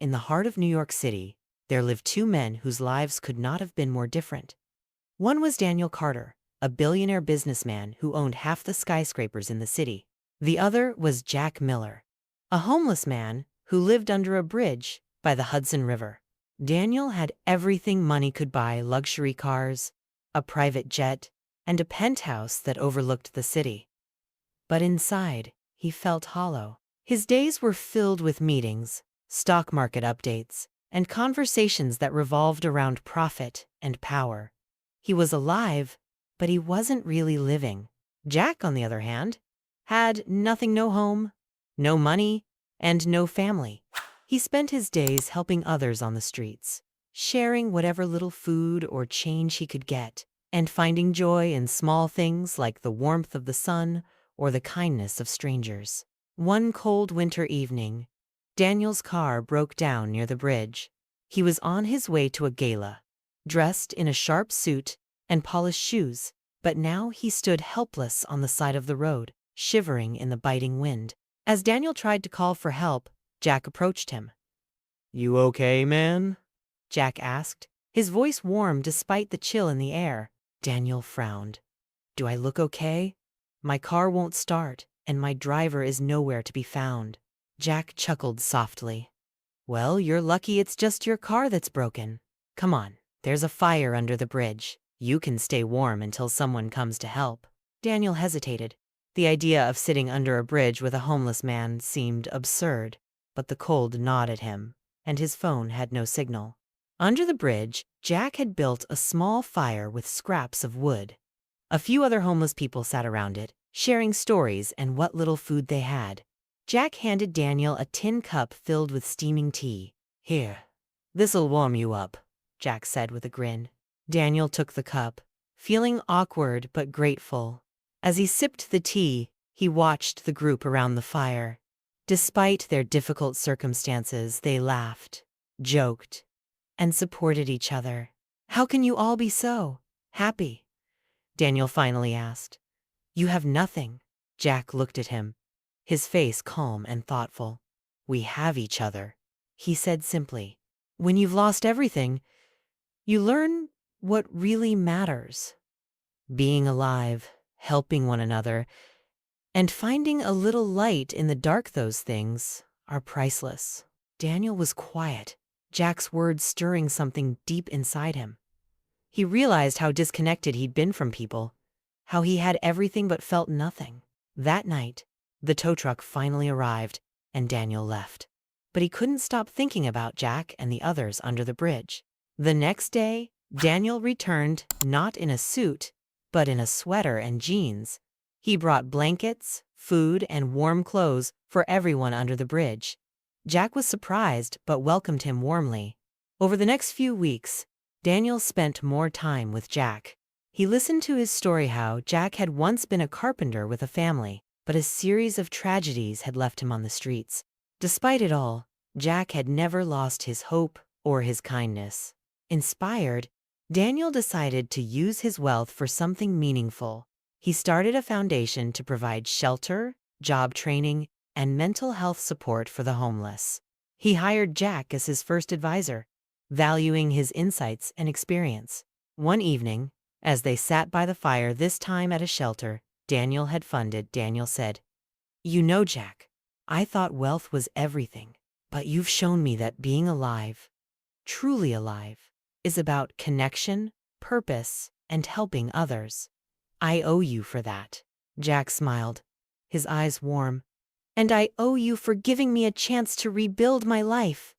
in the heart of New York City, there lived two men whose lives could not have been more different. One was Daniel Carter, a billionaire businessman who owned half the skyscrapers in the city. The other was Jack Miller, a homeless man who lived under a bridge by the Hudson River. Daniel had everything money could buy: luxury cars, a private jet, and a penthouse that overlooked the city. But inside, he felt hollow. His days were filled with meetings, stock market updates, and conversations that revolved around profit and power. He was alive, but he wasn't really living. Jack, on the other hand, had nothing: no home, no money, and no family. He spent his days helping others on the streets, sharing whatever little food or change he could get, and finding joy in small things like the warmth of the sun or the kindness of strangers. One cold winter evening, Daniel's car broke down near the bridge. He was on his way to a gala, dressed in a sharp suit and polished shoes, but now he stood helpless on the side of the road, shivering in the biting wind. As Daniel tried to call for help, Jack approached him. "You okay, man?" Jack asked, his voice warm despite the chill in the air. Daniel frowned. "Do I look okay? My car won't start, and my driver is nowhere to be found." Jack chuckled softly. "Well, you're lucky it's just your car that's broken. Come on, there's a fire under the bridge. You can stay warm until someone comes to help." Daniel hesitated. The idea of sitting under a bridge with a homeless man seemed absurd, but the cold gnawed at him, and his phone had no signal. Under the bridge, Jack had built a small fire with scraps of wood. A few other homeless people sat around it, sharing stories and what little food they had. Jack handed Daniel a tin cup filled with steaming tea. "Here, this'll warm you up," Jack said with a grin. Daniel took the cup, feeling awkward but grateful. As he sipped the tea, he watched the group around the fire. Despite their difficult circumstances, they laughed, joked, and supported each other. "How can you all be so happy?" Daniel finally asked. "You have nothing." Jack looked at him, his face calm and thoughtful. "We have each other," he said simply. "When you've lost everything, you learn what really matters. Being alive, helping one another, and finding a little light in the dark, those things are priceless." Daniel was quiet, Jack's words stirring something deep inside him. He realized how disconnected he'd been from people, how he had everything but felt nothing. That night, the tow truck finally arrived, and Daniel left. But he couldn't stop thinking about Jack and the others under the bridge. The next day, Daniel returned, not in a suit, but in a sweater and jeans. He brought blankets, food, and warm clothes for everyone under the bridge. Jack was surprised but welcomed him warmly. Over the next few weeks, Daniel spent more time with Jack. He listened to his story how Jack had once been a carpenter with a family, but a series of tragedies had left him on the streets. Despite it all, Jack had never lost his hope or his kindness. Inspired, Daniel decided to use his wealth for something meaningful. He started a foundation to provide shelter, job training, and mental health support for the homeless. He hired Jack as his first advisor, valuing his insights and experience. One evening, as they sat by the fire, this time at a shelter Daniel had funded, Daniel said, "You know, Jack, I thought wealth was everything, but you've shown me that being alive, truly alive, is about connection, purpose, and helping others. I owe you for that." Jack smiled, his eyes warm. "And I owe you for giving me a chance to rebuild my life.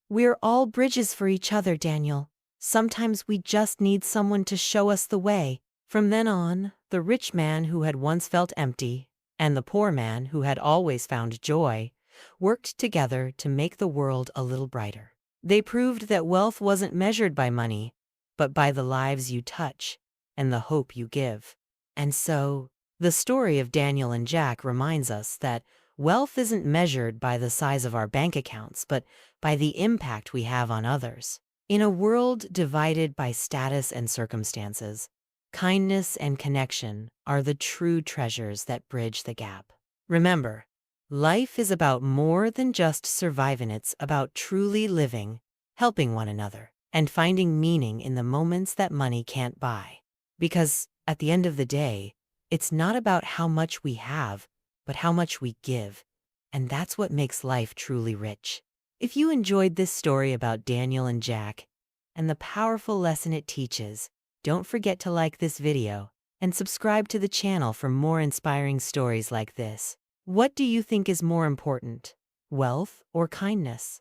We're all bridges for each other, Daniel. Sometimes we just need someone to show us the way." From then on, the rich man who had once felt empty and the poor man who had always found joy worked together to make the world a little brighter. They proved that wealth wasn't measured by money, but by the lives you touch and the hope you give. And so, the story of Daniel and Jack reminds us that wealth isn't measured by the size of our bank accounts, but by the impact we have on others. In a world divided by status and circumstances, kindness and connection are the true treasures that bridge the gap. Remember, Life is about more than just surviving, it's about truly living, helping one another, and finding meaning in the moments that money can't buy. Because at the end of the day, it's not about how much we have, but how much we give. And that's what makes life truly rich. If you enjoyed this story about Daniel and Jack and the powerful lesson it teaches, don't forget to like this video and subscribe to the channel for more inspiring stories like this. What do you think is more important, wealth or kindness?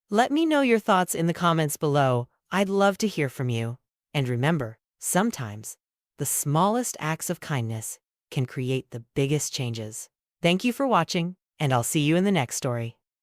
Let me know your thoughts in the comments below. I'd love to hear from you. And remember, sometimes the smallest acts of kindness can create the biggest changes. Thank you for watching, and I'll see you in the next story.